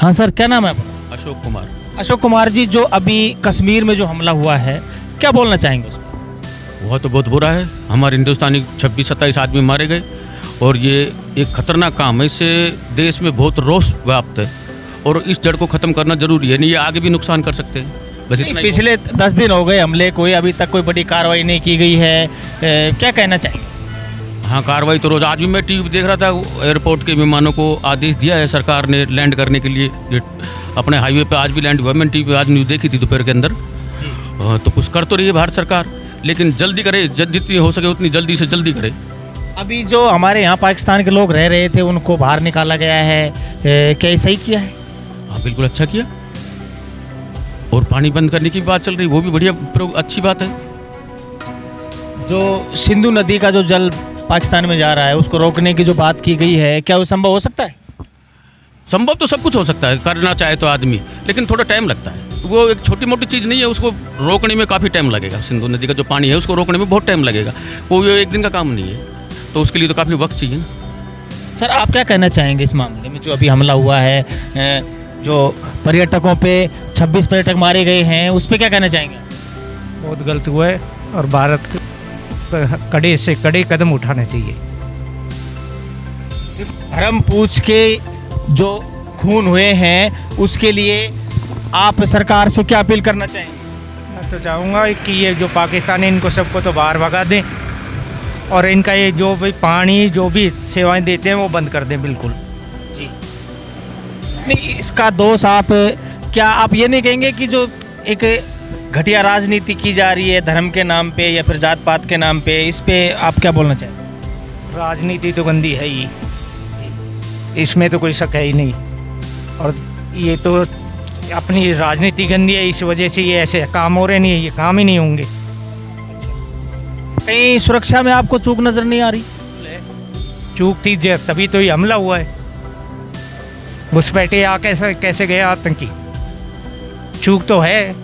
हाँ सर, क्या नाम है आपका? अशोक कुमार। अशोक कुमार जी, जो अभी कश्मीर में जो हमला हुआ है, क्या बोलना चाहेंगे उस पर? वह तो बहुत बुरा है। हमारे हिंदुस्तानी 26-27 आदमी मारे गए और ये एक खतरनाक काम है। इससे देश में बहुत रोष व्याप्त है और इस जड़ को ख़त्म करना जरूरी है। नहीं, ये आगे भी नुकसान कर सकते हैं। बस इतना ही। पिछले 10 दिन हो गए हमले, कोई अभी तक कोई बड़ी कार्रवाई नहीं की गई है, क्या कहना चाहेंगे? हाँ, कार्रवाई तो रोज़। आज भी मैं टीवी देख रहा था, एयरपोर्ट के विमानों को आदेश दिया है सरकार ने लैंड करने के लिए। ये अपने हाईवे पे आज भी लैंड हुआ। मैंने टीवी आज न्यूज़ देखी थी दोपहर के अंदर। तो कुछ कर तो रही है भारत सरकार, लेकिन जल्दी करे, जितनी हो सके उतनी जल्दी से जल्दी करे। अभी जो हमारे यहाँ पाकिस्तान के लोग रह रहे थे उनको बाहर निकाला गया है, क्या ये सही किया है? हाँ, बिल्कुल अच्छा किया। और पानी बंद करने की बात चल रही, वो भी बढ़िया, अच्छी बात है। जो सिंधु नदी का जो जल पाकिस्तान में जा रहा है उसको रोकने की जो बात की गई है, क्या वो संभव हो सकता है? संभव तो सब कुछ हो सकता है, करना चाहे तो आदमी, लेकिन थोड़ा टाइम लगता है। वो एक छोटी मोटी चीज़ नहीं है, उसको रोकने में काफ़ी टाइम लगेगा। सिंधु नदी का जो पानी है उसको रोकने में बहुत टाइम लगेगा। कोई एक दिन का काम नहीं है, तो उसके लिए तो काफ़ी वक्त चाहिए। सर, आप क्या कहना चाहेंगे इस मामले में जो अभी हमला हुआ है, जो पर्यटकों पे 26 पर्यटक मारे गए हैं, उस पर क्या कहना चाहेंगे? बहुत गलत हुआ है और भारत को कड़े से कड़े कदम उठाने चाहिए। धर्म पूछ के जो खून हुए हैं उसके लिए आप सरकार से क्या अपील करना चाहेंगे? मैं तो चाहूँगा कि ये जो पाकिस्तानी इनको सबको तो बाहर भगा दें और इनका ये जो भी पानी जो भी सेवाएं देते हैं वो बंद कर दें बिल्कुल। जी नहीं, इसका दोष आप क्या आप ये नहीं कहेंगे कि जो एक घटिया राजनीति की जा रही है धर्म के नाम पे या फिर जात पात के नाम पे, इस पे आप क्या बोलना चाहेंगे? राजनीति तो गंदी है ही, इसमें तो कोई शक है ही नहीं। और ये तो अपनी राजनीति गंदी है, इस वजह से ये ऐसे काम हो रहे नहीं है, ये काम ही नहीं होंगे। कहीं सुरक्षा में आपको चूक नजर नहीं आ रही? चूक थी तभी तो ये हमला हुआ है। घुसपैठे कैसे गए आतंकी? चूक तो है।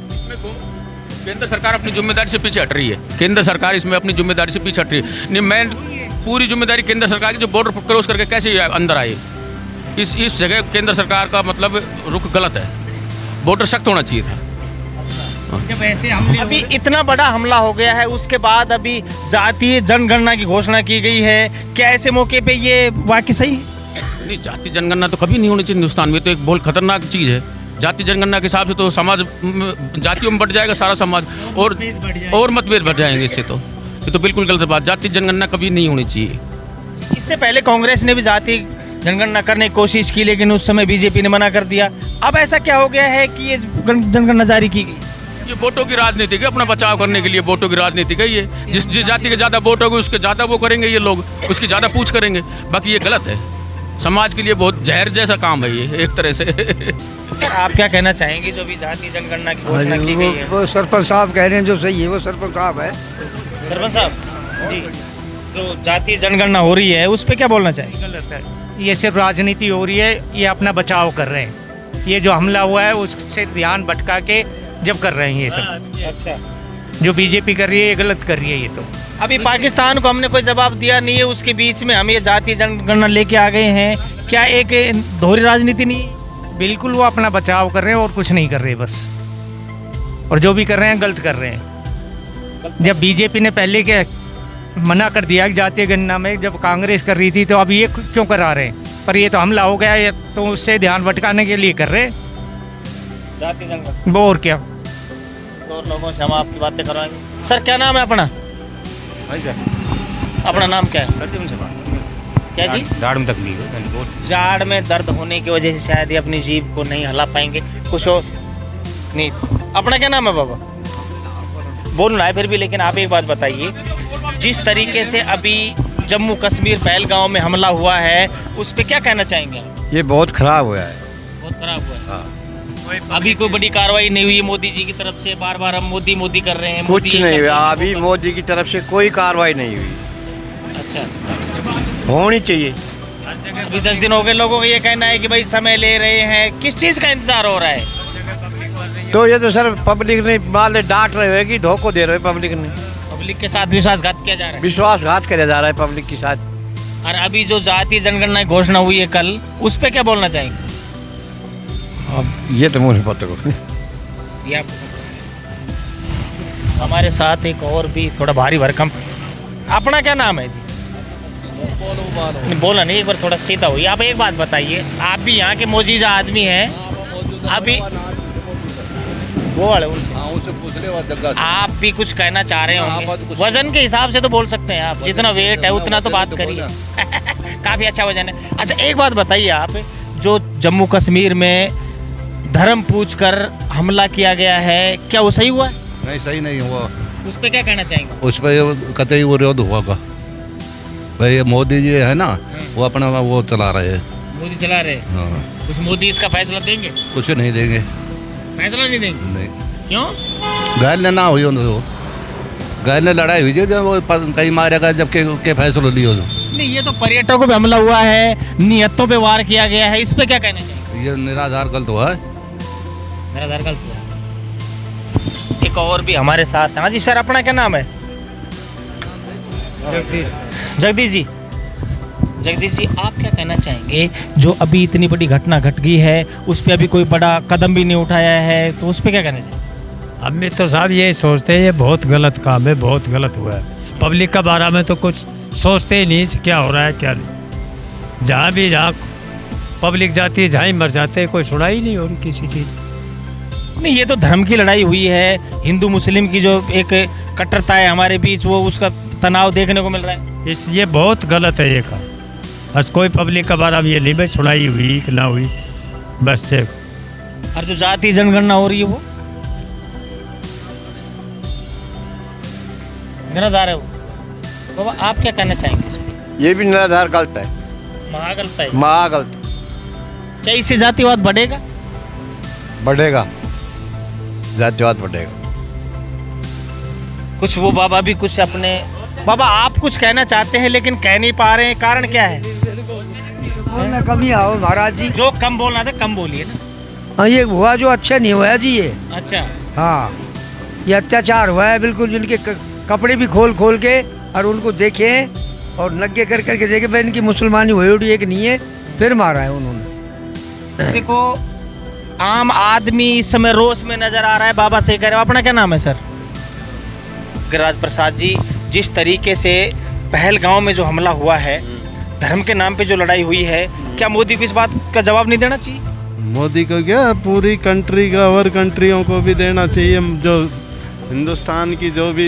केंद्र सरकार अपनी जिम्मेदारी से पीछे हट रही है। केंद्र सरकार इसमें अपनी जिम्मेदारी से पीछे हट रही है। नहीं, मैं पूरी जिम्मेदारी केंद्र सरकार की, जो बॉर्डर क्रॉस करके कैसे अंदर आए, इस जगह केंद्र सरकार का मतलब रुख गलत है। बॉर्डर सख्त होना चाहिए था। जब ऐसे हमले अभी इतना बड़ा हमला हो गया है, उसके बाद अभी जातीय जनगणना की घोषणा की गई है, क्या ऐसे मौके पे ये वाकई सही है? नहीं, जाति जनगणना तो कभी नहीं होनी चाहिए हिंदुस्तान में। तो एक बहुत खतरनाक चीज़ है। जाति जनगणना के हिसाब से तो समाज जातियों में बढ़ जाएगा सारा समाज, और मतभेद बढ़ जाएंगे इससे। तो ये तो बिल्कुल गलत बात। जाति जनगणना कभी नहीं होनी चाहिए। इससे पहले कांग्रेस ने भी जाति जनगणना करने की कोशिश की, लेकिन उस समय बीजेपी ने मना कर दिया। अब ऐसा क्या हो गया है कि ये जनगणना जारी की गई? ये वोटों की राजनीति है, अपना बचाव करने के लिए वोटों की राजनीति है। ये जिस जाति के ज़्यादा वोट होंगे उसके ज़्यादा वो करेंगे ये लोग, उसकी ज़्यादा पूछ करेंगे। बाकी ये गलत है, समाज के लिए बहुत जहर जैसा काम है ये एक तरह से। सर, आप क्या कहना चाहेंगे जो भी जाति जनगणना की घोषणा की गई है? वो सरपंच साहब कह रहे हैं जो सही है, वो सरपंच साहब है। सरपंच साहब जी, जो जातीय जनगणना हो रही है उस पर क्या बोलना चाहेंगे? गलत है, ये सिर्फ राजनीति हो रही है, ये अपना बचाव कर रहे हैं। ये जो हमला हुआ है उससे ध्यान भटका के जब कर रहे हैं ये सब। अच्छा, जो बीजेपी कर रही है ये गलत कर रही है। ये तो अभी पाकिस्तान को हमने कोई जवाब दिया नहीं है, उसके बीच में हम ये जातीय जनगणना लेके आ गए हैं, क्या एक दोहरी राजनीति नहीं है? बिल्कुल, वो अपना बचाव कर रहे हैं और कुछ नहीं कर रहे बस। और जो भी कर रहे हैं गलत कर रहे हैं। जब बीजेपी ने पहले क्या मना कर दिया जातीय गणना में, जब कांग्रेस कर रही थी, तो अब ये क्यों करा रहे हैं? पर ये तो हमला हो गया है, तो उससे ध्यान भटकाने के लिए कर रहे हैं जातीय जनगणना। वो। और क्या, और लोगों से हम आपकी बातें करवाएंगे। सर, क्या नाम है अपना? भाई सर, अपना नाम क्या है? सर्दी से बात क्या जी? दाढ़ में तकलीफ है बहुत। जाड़ में दर्द होने की वजह से शायद ये अपनी जीभ को नहीं हिला पाएंगे, कुछ और नहीं। अपना क्या नाम है बाबा? बोलना है फिर भी, लेकिन आप एक बात बताइए, जिस तरीके से अभी जम्मू कश्मीर पहलगांव में हमला हुआ है उस पर क्या कहना चाहेंगे? ये बहुत खराब हुआ है। बहुत खराब हुआ है। अभी कोई बड़ी कार्रवाई नहीं हुई मोदी जी की तरफ से? बार बार हम मोदी मोदी कर रहे हैं। कुछ मोदी नहीं कर रहे हुआ हैं, अभी, वो मोदी की तरफ से कोई कार्रवाई नहीं हुई। अच्छा, होनी चाहिए। अभी 10 दिन हो गए, लोगों का ये कहना है कि भाई समय ले रहे हैं। किस चीज़ का इंतजार हो रहा है? तो ये तो सर पब्लिक ने माल डांट रहे हो कि धोखो दे रहे हो पब्लिक ने। पब्लिक के साथ विश्वासघात किया जा रहा है। विश्वासघात किया जा रहा है पब्लिक के साथ। और अभी जो जातीय जनगणना की घोषणा हुई है कल, उस पर क्या बोलना चाहेंगे? ये तो मुझे पता को ये आपको हमारे साथ एक और भी थोड़ा भारी भरकम, अपना क्या नाम है जी? नहीं, बोला नहीं, एक बार थोड़ा सीधा हुई। आप एक बात बताइए, आप भी यहाँ के मौजूदा आदमी हैं, अभी वो वाले उनसे आप भी कुछ कहना चाह रहे होंगे। वजन के हिसाब से तो बोल सकते हैं आप, जितना वेट है उतना तो बात करिए। काफ़ी अच्छा वजन है। अच्छा एक बात बताइए, आप जो जम्मू कश्मीर में धर्म पूछकर हमला किया गया है, क्या वो सही हुआ है? नहीं, सही नहीं हुआ। उस पर क्या कहना चाहेंगे? उस पर कतई विरोध हुआ का भाई। मोदी जी है ना, वो अपना वो चला रहे हैं। मोदी चला रहे, हाँ, कुछ मोदी इसका फैसला देंगे? कुछ नहीं देंगे। फैसला नहीं देंगे? नहीं, क्यों? घायल ने ना हुई उनको, घायल ने लड़ाई हुई जब वो कहीं मारेगा जबकि के फैसला लियो। नहीं, ये तो पर्यटकों पे हमला हुआ है, नियतों पे वार किया गया है, इस पे क्या कहना चाहिए? ये निराधार गलत हुआ है। मेरा दरअसल हुआ। एक और भी हमारे साथ है। हाँ जी सर, अपना क्या नाम है? जगदीश जी। जगदीश जी, आप क्या कहना चाहेंगे, जो अभी इतनी बड़ी घटना घट गई है उस पर अभी कोई बड़ा कदम भी नहीं उठाया है, तो उस पर क्या कहना चाहिए? हम भी तो साहब यही सोचते हैं, ये बहुत गलत काम है, बहुत गलत हुआ है। पब्लिक का बारे में तो कुछ सोचते ही नहीं क्या हो रहा है क्या नहीं। जहाँ पब्लिक जाती है, जहाँ ही मर जाते हैं, कोई सुनाई ही नहीं हो रही किसी चीज़। नहीं, ये तो धर्म की लड़ाई हुई है, हिंदू मुस्लिम की जो एक कट्टरता है हमारे बीच, वो उसका तनाव देखने को मिल रहा है। ये बहुत गलत है ये काम। बस कोई पब्लिक का बारे में ये नहीं भाई सुनाई हुई कि ना हुई, बस से। और जो जाति जनगणना हो रही है वो निराधार है वो। बाबा आप क्या कहना चाहेंगे इस पर? ये भी निराधार गलत है, महागलता है। महागलत। क्या इससे जातिवाद बढ़ेगा? बढ़ेगा, जातिवाद बढ़ेगा। कुछ वो बाबा भी कुछ अपने, बाबा आप कुछ कहना चाहते हैं लेकिन कह नहीं पा रहे हैं, कारण क्या है? बोलना कम ही आओ महाराज जी। जो कम बोलना था कम बोलिए ना। हाँ, ये हुआ जो अच्छा नहीं हुआ जी ये। अच्छा, हाँ, ये अत्याचार हुआ है बिल्कुल। जिनके कपड़े भी खोल खोल के और उनको देखे और नंगे कर करके देखे भाई इनकी मुसलमानी हुई उड़ी एक नहीं है, फिर मारा है उन्होंने। देखो आम आदमी इस समय रोष में नजर आ रहा है। बाबा से कह रहे हो, अपना क्या नाम है सर? गिरिराज प्रसाद जी, जिस तरीके से पहलगांव में जो हमला हुआ है, धर्म के नाम पे जो लड़ाई हुई है, क्या मोदी को इस बात का जवाब नहीं देना चाहिए? मोदी को क्या, पूरी कंट्री का और कंट्रियों को भी देना चाहिए। जो हिंदुस्तान की जो भी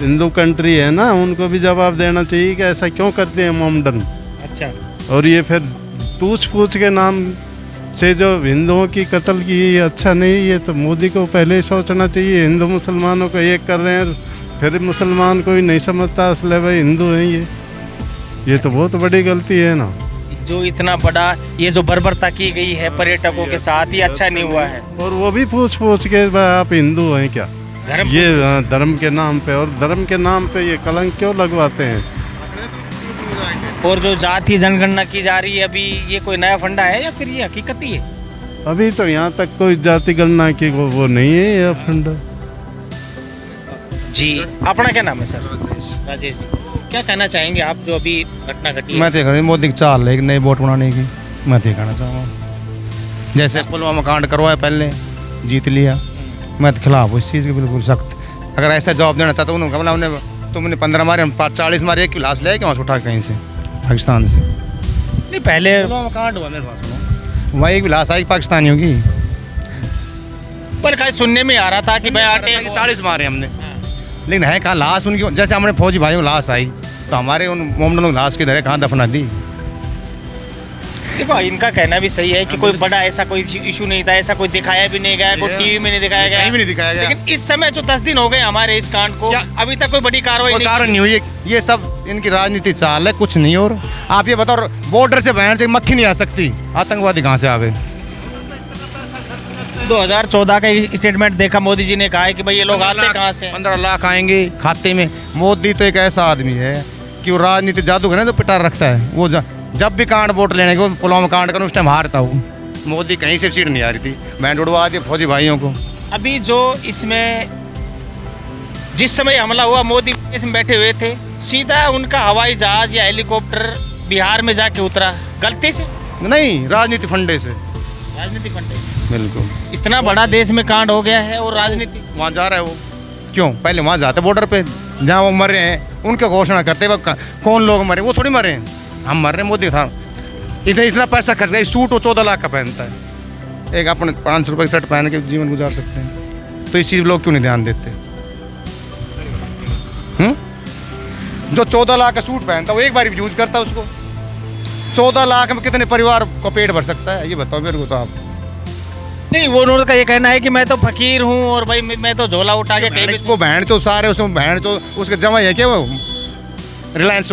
हिंदू कंट्री है ना, उनको भी जवाब देना चाहिए कि ऐसा क्यों करते हैं मोमडन। अच्छा, और ये फिर पूछ के नाम से जो हिंदुओं की कत्ल की, ये अच्छा नहीं। ये तो मोदी को पहले ही सोचना चाहिए। हिंदू मुसलमानों को एक कर रहे हैं, फिर मुसलमान कोई नहीं समझता असले भाई हिंदू हैं ये तो बहुत बड़ी गलती है ना। जो इतना बड़ा ये जो बर्बरता की गई है पर्यटकों के साथ, ये अच्छा नहीं हुआ है। और वो भी पूछ के भाई आप हिंदू हैं क्या, ये धर्म के नाम पे, और धर्म के नाम पे ये कलंक क्यों लगवाते हैं? और जो जाति जनगणना की जा रही है अभी, ये कोई नया फंडा है या फिर ये हकीकत ही है? अभी तो यहाँ तक कोई जाति गणना की वो नहीं है यह फंड। जी, अपना क्या नाम है सर? राजेश जी, क्या कहना चाहेंगे आप जो अभी घटना घटी है? मैं तो कह मोदी की चाल है एक नई वोट बनाने की, मैं तो कहना चाहूँगा। जैसे पुलवामा कांड करवाया पहले, जीत लिया, मैं तो खिलाफ हूँ इस चीज़ के बिल्कुल सख्त। अगर ऐसा जवाब देना चाहता उन्होंने कहा उन्हें तुमने 15 मारे, हम 40 मारे, एक की लाश ले क्यों उठा कहीं से पाकिस्तान से? नहीं, पहले पुलवामा कांड हुआ मेरे पास, वहाँ एक भी लाश आई पाकिस्तानियों की। पर कहीं सुनने में आ रहा था कि भाई आटे 40 मारे हमने, लेकिन है कहाँ लाश उनकी? जैसे हमारे फौजी भाइयों लाश आई तो हमारे उन मोमडनों लाश किधर है, कहाँ दफना दी? देखो इनका कहना भी सही है कि कोई बड़ा ऐसा कोई इशू नहीं था, ऐसा कोई दिखाया भी नहीं गया, कोई टीवी में नहीं दिखाया गया, कहीं भी नहीं दिखाया गया। लेकिन इस समय जो 10 दिन हो गए हमारे इस कांड को, अभी तक कोई बड़ी कार्रवाई नहीं कारण नहीं हुई। ये सब इनकी राजनीति चाल है, कुछ नहीं। और आप ये बताओ, बॉर्डर से बाहर से मक्खी नहीं आ सकती, आतंकवादी कहाँ से आ गए? 2014 का स्टेटमेंट देखा, मोदी जी ने कहा है कि भाई ये लोग आते कहाँ से? 15 लाख आएंगे खाते में। मोदी तो एक ऐसा आदमी है कि वो राजनीति जादूगर है, तो पिटार रखता है। वो जब भी कांड वोट लेने के, पुलवामा कांड कर उस टाइम हारता हूँ। मोदी कहीं से सीट नहीं आ रही थी, बैंड उड़वा दिए फौजी भाइयों को। अभी जो इसमें जिस समय हमला हुआ, मोदी इसमें बैठे हुए थे, सीधा उनका हवाई जहाज या हेलीकॉप्टर बिहार में जाके उतरा, गलती से? नहीं, राजनीति फंडे से। राजनीति फंडे। बिल्कुल। इतना बड़ा देश में कांड हो गया है और राजनीति वहाँ जा रहा है वो, क्यों? पहले वहाँ जाते बॉर्डर पे, जहाँ वो मर रहे हैं उनके घोषणा करते वक्त कौन लोग मरे, वो थोड़ी मरे हैं, हम मर रहे हैं। मोदी था इतना पैसा खर्च गया, सूट वो 14 लाख का पहनता है, एक अपने 500 रुपये की शर्ट पहन के जीवन गुजार सकते हैं। तो इस चीज़ लोग क्यों नहीं ध्यान देते? जो 14 लाख का सूट पहनता है वो एक बार यूज करता है उसको। 14 लाख में कितने परिवार को पेट भर सकता है, ये बताओ मेरे को। तो आप नहीं, वो उन्होंने का ये कहना है कि मैं तो फकीर हूँ और भाई मैं तो झोला उठा के कहीं भी वो बहन तो सारे उसमें बहन तो उसके जमा है क्या वो रिलायंस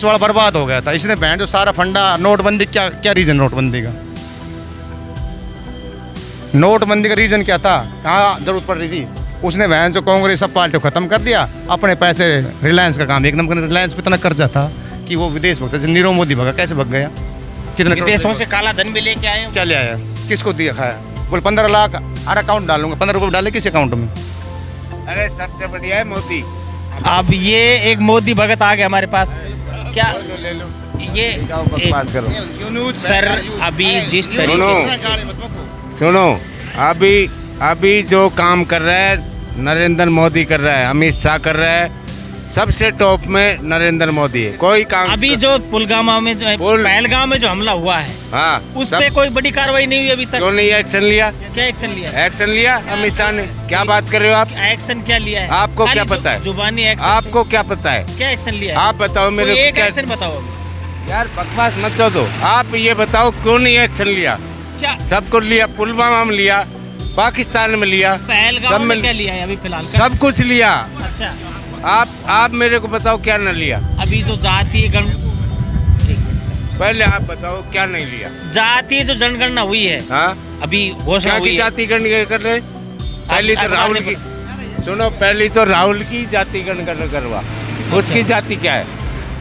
वाला बर्बाद हो गया था। इसने बहन जो सारा फंडा नोटबंदी, क्या रीजन नोटबंदी का? नोटबंदी का रीजन क्या था? कहाँ जरूरत पड़ रही थी? उसने बहन जो कांग्रेस सब पार्टी को खत्म कर दिया, अपने पैसे रिलायंस का काम एक नंबर। रिलायंस पे इतना कर्जा था कि वो विदेश भगता, नीरव मोदी भगा, कैसे भग गया? कितने विदेशों से काला धन भी लेके आए हो? क्या ले आया? किसको दिया खाया? बोल 15 लाख अरे अकाउंट डालूंगा, 15 रुपये डाले किस अकाउंट में? अरे सबसे बढ़िया है मोदी। अब ये एक मोदी भगत आ गया हमारे पास, क्या ये बात करो सर अभी जिस तरीके से सुनो, अभी जो काम कर रहा है नरेंद्र मोदी कर रहा है, अमित शाह कर रहा है, सबसे टॉप में नरेंद्र मोदी है। कोई काम अभी जो पुलगामा में जो है, पहलगाम में जो हमला हुआ है, हाँ, उस पे कोई बड़ी कार्रवाई नहीं हुई अभी तक। क्यों नहीं एक्शन लिया? क्या एक्शन लिया? एक्शन लिया अमित शाह ने। क्या बात कर रहे हो आप? एक्शन क्या लिया है? आपको खाली क्या पता है? जुबानी एक्शन। आपको क्या पता है? क्या एक्शन लिया है? आप बताओ मेरे कोई को। एक क्या एक्शन बताओ अभी। यार बकवास मत दो। आप ये बताओ क्यों नहीं एक्शन लिया? क्या सबको लिया, पुलवामा में लिया, पाकिस्तान में लिया, पहलगाम में क्या लिया है अभी फिलहाल? सब कुछ लिया। अच्छा, आप मेरे को बताओ क्या न लिया? अभी जो जातीय पहले आप बताओ क्या नहीं लिया? जातीय जो जनगणना हुई है, हाँ, अभी घोषणा क्या हुई की है। जाति गणना कर रहे? पहली तो आप राहुल बताने की, सुनो, पहली तो राहुल की जाति गणना करवा। उसकी जाति क्या है?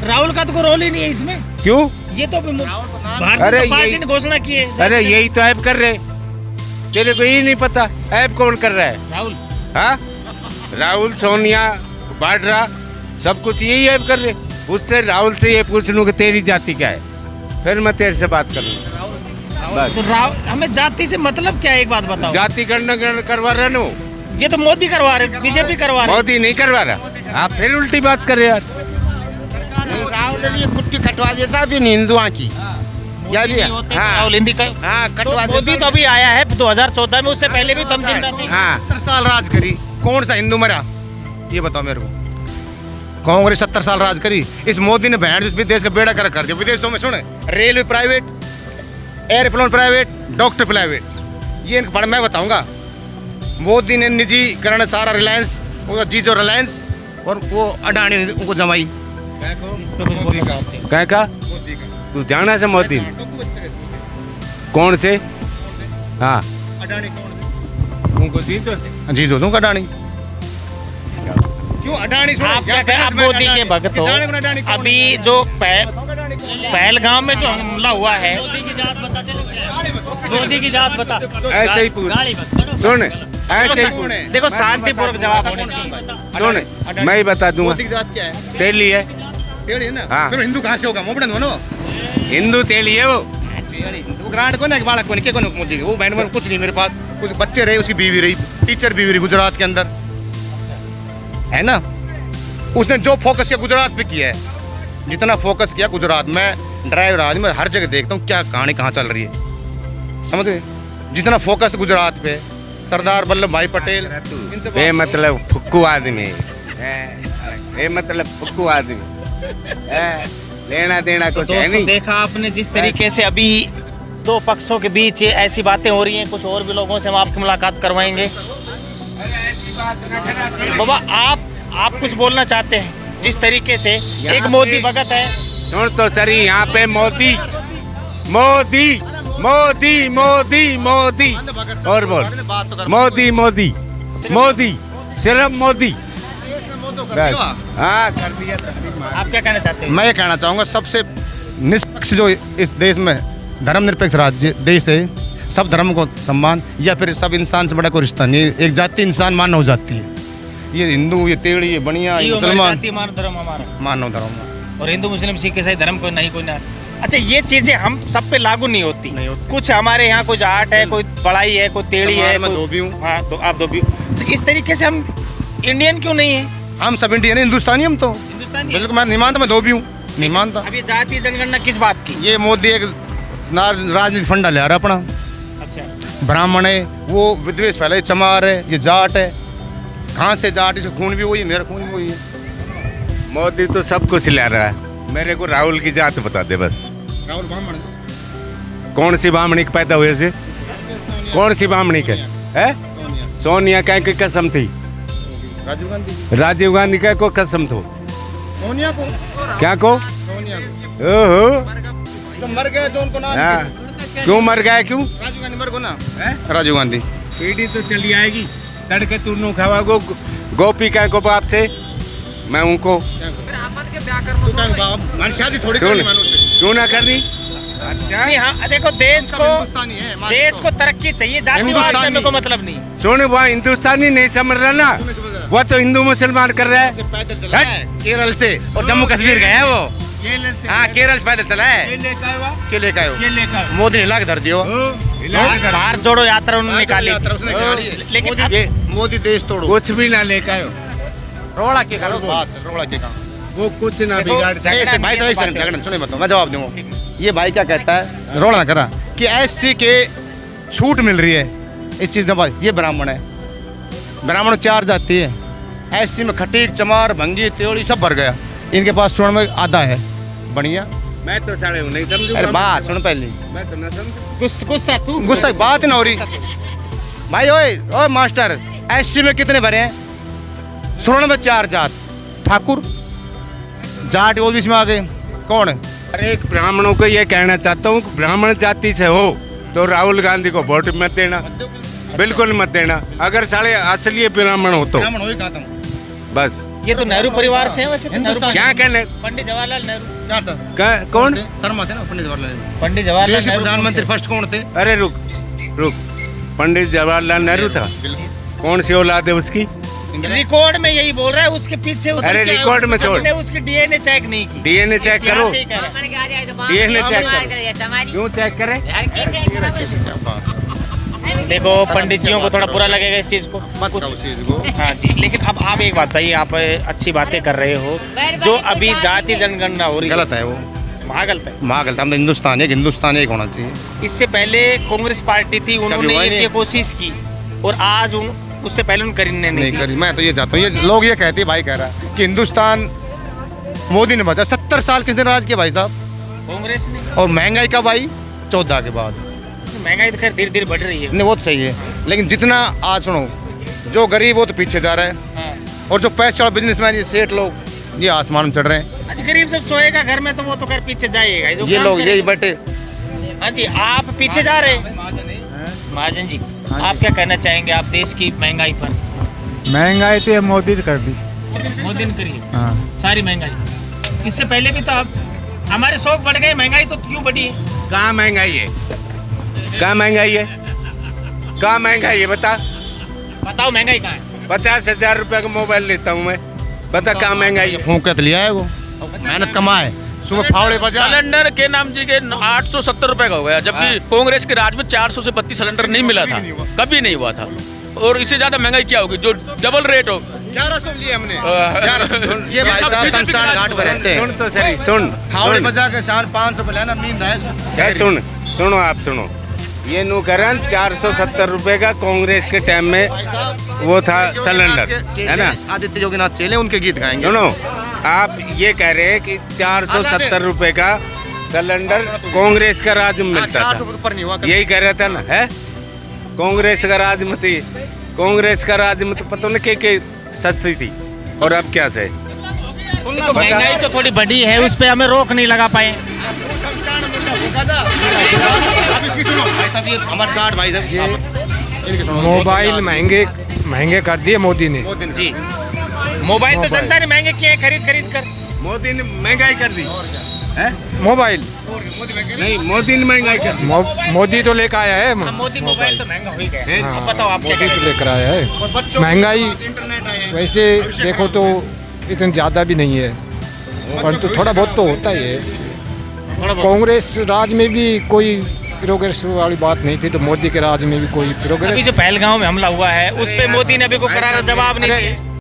राहुल का तो कोई रोल ही नहीं है इसमें। क्यों? ये तो भारतीय अरे जनता पार्टी यही- ने घोषणा की है। अरे यही तो ऐप कर रहे, तेरे को यही नहीं पता ऐप कौन कर रहा है? राहुल, हाँ, राहुल, सोनिया, वाड्रा, सब कुछ यही ऐप कर रहे। उससे राहुल से ये पूछ लूँ कि तेरी जाति क्या है, फिर मैं तेरे से बात करूँ। तो राहुल, हमें जाति से मतलब क्या है? एक बात बताओ। जाति गणना करवा रहे नो, ये तो मोदी करवा रहे, बीजेपी करवा रहे। मोदी नहीं करवा रहा। आप फिर उल्टी बात कर रहे यार। राहुल ने ये कुट्टी कटवा दिया था अभी हिंदुआ की, याद है? राहुल हिंदी का, हाँ, कटवा तो मोदी तो अभी आया है 2014 में, उससे पहले भी दम जिंदा थी। हाँ, 70 साल राज करी, कौन सा हिंदू मरा? ये बताओ मेरे को। कांग्रेस 70 साल राज करी, इस मोदी ने बहन जिस देश का बेड़ा कर दिया। विदेशों में सुने, railway private, airplane private, doctor private, ये मैं बताऊंगा। मोदी ने निजीकरण सारा, रिलायंस, जीजो रिलायंस और वो अडानी उनको जमाई। कह का तू जाना से मोदी कौन से? हाँ, उनको दी तो जीजो दूंगा अडानी। क्यों अडानी? आप क्या कहें? आप मोदी के भक्त हो। अभी जो पहलगाम में जो हमला हुआ है, मोदी की जात बता। ऐसे ही पूछ, सुन, ऐसे ही पूछ, देखो शांतिपूर्वक जवाब होने चाहिए। सुन, मैं ही बता दूंगा। मोदी की जात क्या है? तेली है। टेढ़ी है ना? हाँ। फिर हिंदू कहाँ से होगा? मोबड़न हो ना? हिंदू तेली है वो। वो ग्रांड को ना बालक को नहीं, क्या को मोदी वो बैंड में कुछ नहीं मेरे पास। कुछ बच्चे रहे, उसकी बीवी रही, टीचर बीवी रही गुजरात के अंदर, है ना? उसने जो फोकस किया गुजरात पे किया है, जितना फोकस किया गुजरात में। ड्राइवर आदमी मैं हर जगह देखता हूँ क्या कहानी कहाँ चल रही है, समझ गए? जितना फोकस गुजरात पे, सरदार वल्लभ भाई पटेल, इनसे बे मतलब फुक्कू आदमी, बे मतलब फुक्कू आदमी, लेना देना कुछ है दोस्तों, नहीं। देखा आपने जिस तरीके से अभी दो पक्षों के बीच ऐसी बातें हो रही हैं। कुछ और भी लोगों से हम आपकी मुलाकात करवाएंगे। बाबा, आप कुछ बोलना चाहते हैं? जिस तरीके से एक मोदी भगत है। सुन तो सरी, यहाँ पे मोदी मोदी मोदी मोदी मोदी और बोल, मोदी मोदी मोदी, सिर्फ मोदी। हाँ, कर दिया। आप क्या कहना चाहते हैं? मैं ये कहना चाहूँगा, सबसे निष्पक्ष जो इस देश में धर्मनिरपेक्ष राज्य देश है, सब धर्म को सम्मान, या फिर सब इंसान से बड़ा कोई रिश्ता नहीं। एक जाति इंसान मानव जाति है। ये हिंदू, ये तेड़ी, ये बनिया, ये मुसलमान, मानव धर्म हमारा, मानव धर्म। और हिंदू मुस्लिम सिख ईसाई धर्म कोई नहीं, कोई ना। अच्छा, ये चीजें हम सब पे लागू नहीं होती, कुछ हमारे यहाँ कुछ आर्ट है, कोई पढ़ाई है, कोई टेढ़ी है, मैं धोबी हूँ। हाँ, तो आप धोबी हो। तो इस तरीके से हम इंडियन क्यों नहीं है? हम सब इंडियन हिंदुस्तानी हम तो हिंदुस्तानी बिल्कुल। मैं नहीं मानता, मैं धोबी हूँ, नहीं मानता। अब ये जातीय जनगणना किस बात की? ये मोदी एक राजनीति फंडा ले आ रहा अपना। अच्छा, ब्राह्मण है वो विद्वेष पहले चमार है, ये जाट है। कहाँ से जाट, इसका खून भी वही है, मेरा खून भी वही है। मोदी तो सब कुछ ला रहा है, मेरे को राहुल की जात बता दे बस। राहुल ब्राह्मण कौन सी ब्राह्मणी के पैदा हुए से? कौन सी ब्राह्मणी के है? सोनिया क्या की कसम थी? राजीव गांधी का को कसम थो? सोनिया को क्या को? सोनिया को ओहो, तो मर गए जो उनको नाम हाँ। क्यों मर गया? क्यों? राजीव गांधी मर गो ना, राजीव गांधी। पीढ़ी तो चली आएगी, तड़के तू नु खावा गो गोपी का को बाप से मैं उनको शादी थोड़ी क्यों करनी नहीं? मानो से। क्यों ना करनी? अच्छा नहीं, हाँ, देखो देश को, हिंदुस्तानी है, मान देश लो। को तरक्की चाहिए, जातिवाद से मेरे को मतलब नहीं। सुन, वह हिंदुस्तानी नहीं समझ रहा ना, वह तो हिंदू मुसलमान कर रहा है। पैदल चला है केरल से और जम्मू कश्मीर गया है वो। हाँ, केरल से पैदल चला है। केले का है वो। मोदी ने ला के धर दियो। भारत जोड़ो यात्रा उन्होंने निकाली यात्रा उसने थी। निकाली है। लेकिन मोदी- अब मोदी देश तोड़ो। कुछ भी ना लेकर आयो, रोड़ा के करो बात, रोड़ा के काम। वो कुछ ना देखो, बिगाड़ ऐसे भाई साहब एक सेकंड, झगड़ा सुनिए बताओ, मैं जवाब दूंगा। ये भाई क्या कहता है, रोड़ा ना करा कि एससी के छूट मिल रही है इस चीज में। ये ब्राह्मण है, ब्राह्मण 4 जाति है, एससी में खटीक, चमार, भंगी, त्योड़ी सब भर गया। इनके पास स्वर्ण में आधा है, बढ़िया। मैं तो साले हूं, नहीं समझूंगा। अरे बात सुन पहले, मैं तो ना समझू। गुस्सा तू गुस्सा की बात ही ना हो रही। भाई ओए ओए मास्टर, एससी में कितने भरे हैं? स्वर्ण में 4 जात, ठाकुर, जाट ओबीसी में आ गए। कौन है? अरे एक ब्राह्मणों को ये कहना चाहता हूँ, ब्राह्मण जाति से हो तो राहुल गांधी को वोट मत देना, बिल्कुल मत देना। अगर साले असली ब्राह्मण हो तो ब्राह्मण हो ही कहा था। बस। ये तो नेहरू परिवार से है वैसे तो। हिंदुस्तान- क्या कहने? पंडित जवाहरलाल नेहरू। क्या था? कौन? शर्मा थे ना पंडित जवाहरलाल नेहरू। पंडित देश जवाहरलाल के नेहरू प्रधानमंत्री फर्स्ट कौन थे? अरे रुक रुक, पंडित जवाहरलाल नेहरू था। कौन सी औलाद है उसकी? रिकॉर्ड में यही बोल रहा है, उसके पीछे अरे रिकॉर्ड में छोड़, उसने उसकी डीएनए चेक नहीं की। डीएनए चेक करो, से ही कह रहा है। डीएनए चेक करो। क्यों चेक करें? देखो पंडित जियों को थोड़ा बुरा लगेगा इस चीज को। मत कहो उस चीज को। हाँ जी, लेकिन अब आप एक बात बताइए, आप अच्छी बातें कर रहे हो, जो अभी जाति जनगणना हो रही है, गलत है वो, गलत है। गलत। हम तो हिंदुस्तान एक, हिंदुस्तान एक होना चाहिए। इससे पहले कांग्रेस पार्टी थी, उन्होंने हुआ ही ये नहीं। कोशिश की, और आज उससे पहले उन करीने नहीं नहीं की। करी। मैं तो ये चाहता हूँ, ये लोग ये कहते हैं, भाई कह रहा है कि हिंदुस्तान मोदी ने बचा। 70 साल किसने राज किया भाई साहब? कांग्रेस ने। और महंगाई कब आई? 14 के बाद। महंगाई तो खैर धीरे धीरे बढ़ रही है। नहीं वो तो सही है, लेकिन जितना आज सुनो, जो गरीब वो तो पीछे जा रहा है, हाँ। और जो पैसे वाले बिजनेसमैन, ये सेठ लोग, ये आसमान में चढ़ रहे हैं। अच्छा, गरीब जब सोएगा घर में तो वो तो खैर पीछे जाएगा। जो ये काम लोग यही करेगा। बैठे। हाँ जी, आप पीछे जा रहे हैं। महाजन जी, आप क्या कहना चाहेंगे आप देश की महंगाई पर? महंगाई तो ये मोदी ने कर दी। मोदी ने करी है हाँ, सारी महंगाई। इससे पहले भी तो अब हमारे शौक बढ़ गए, महंगाई तो क्यों बढ़ी है? कहाँ महंगाई है? कहाँ महंगाई है? कहाँ महंगाई है बता? बताओ महंगाई कहाँ है? 50,000 रुपया का मोबाइल लेता हूँ मैं, बता कहाँ महंगाई है? फूंक के लिया है वो, मेहनत कमाए, सुबह फावड़े बजा। सिलेंडर के नाम जी के 870 रुपए का हो गया, जबकि कांग्रेस के राज में 400 से 32 सिलेंडर नहीं मिला था, कभी नहीं हुआ था। और इससे ज्यादा महंगाई क्या होगी जो डबल रेट हो? 1100 लिए हमने। ये भाई साहब शमशान घाट पर रहते हैं। सुन तो सही, सुन फावड़े सुन। बजा के शान 500 रुपये लेना, नींद है। सुन सुनो, आप सुनो। ये नुकरण 470 रुपए का कांग्रेस के टाइम में वो था सिलेंडर, है ना? आदित्य योगीनाथ चेले, उनके गीत गाएंगे। सुनो, आप ये कह रहे हैं कि 470 रुपए का सिलेंडर कांग्रेस का राज में मिलता था, ऊपर नहीं हुआ। यही कह रहा था ना? है कांग्रेस का राज में थी, कांग्रेस का राज में तो पता नहीं के सस्ती थी, और अब क्या से? तो महंगाई तो थोड़ी बढ़ी है, उस पर हमें रोक नहीं लगा पाए। अब इसकी सुनो भाई साहब, ये हमारे जाट भाई साहब, इनकी सुनो। मोबाइल महंगे कर दिए मोदी ने। मोदी ने। जी, मोबाइल तो जनता ने महंगे किए हैं खरीद कर। मोदी ने महंगाई कर दी है? मोबाइल नहीं, मोदी ने महंगाई कर दी। मोदी तो लेकर आया है। हाँ, मोदी मोबाइल तो महंगा हो ही गया है। हाँ, अब बताओ आप क्या मोदी तो कहेंगे? लेकर आया है। और बच्चों महंगाई के पास इंटरनेट आए हैं। वैसे देखो तो इतनी ज़्यादा भी नहीं है, परंतु थोड़ा बहुत तो होता ही है। कांग्रेस राज में भी कोई प्रोग्रेस वाली बात नहीं थी, तो मोदी के राज में भी कोई अभी प्रोग्रेस। जो पहलगांव में हमला हुआ है उस पे मोदी ने अभी कोई करारा जवाब नहीं दिया।